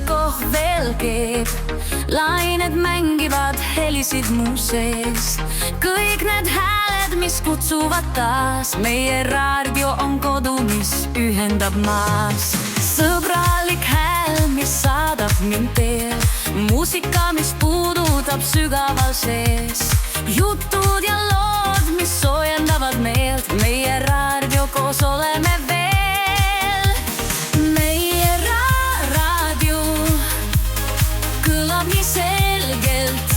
kohvel keeb. Lained mängivad helisid mu sees. Kõik need hääled, mis kutsuvad taas. Meie raadio on kodu, mis ühendab maas. Sõbralik hääl, mis saadab mind teel. Muusika, mis puudutab sügaval sees. Jutud ja lood, mis soojendavad meelt. Meie raadio koos oleme veel. Meie raadio kõlab nii selgelt,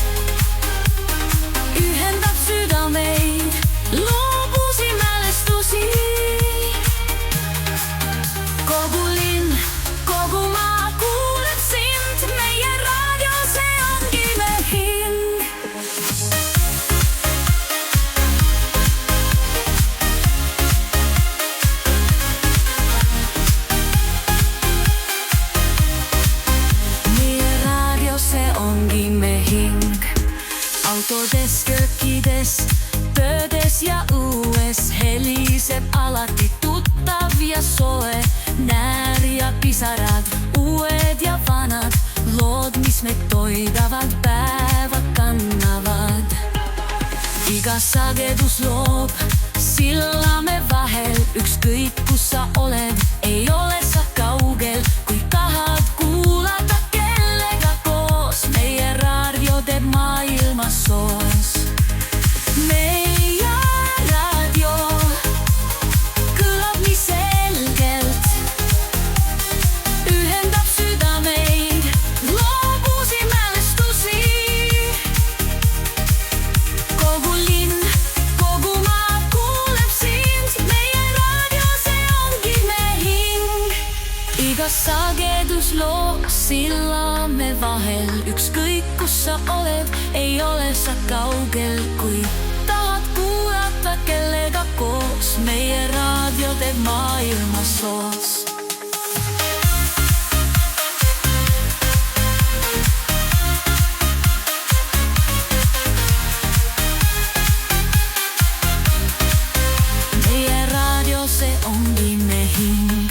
ühendab südameid, loob uusi mälestusi. Kogu linn, kogu maa kuuleb sind. Meie raadio, see ongi me hing. Meie raadio, see ongi me hing. Autodes, köökides, töödes ja õues heliseb alati tuttav ja soe. Näär ja pisarad, uued ja vanad lood, mis meid toidavad, päeva kannavad. Iga sagedus loob silla me vahel. Ükskõik kus sa oled, ei ole sa kaugel. Kui tahad kuulata kellega koos, meie raadio teeb maailma soos. Meie raadio kõlab nii selgelt, ühendab südameid, loob uusi mälestusi. Kogu linn, kogu maa kuuleb sind. Meie raadio, see ongi me hing. Iga sagedus loob silla me vahel. Ükskõik kus sa oled, ei ole sa kaugel. Kui tahad kuulata kellega koos, meie raadio teeb maailma soos. Meie raadio, see ongi me hing.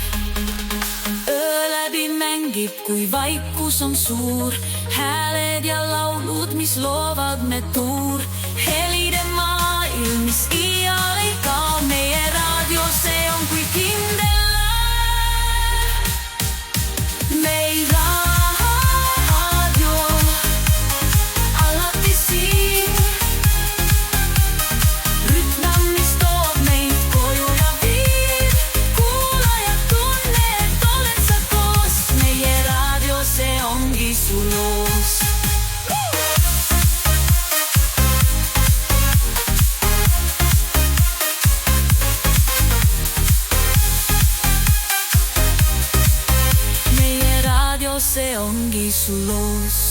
Öö läbi mängib, kui vaikus on suur. Hääled ja laulud, mis loovad me tuur. Helide maailm, mis iial ei kao. Meie raadio, see on kui kindel laev. Meie raadio alati siin. Rütm, mis toob meid koju ja viib. Kuulaja tunne, et oled sa koos. Meie raadio, see ongi su loos. Meie raadio, see ongi su loos.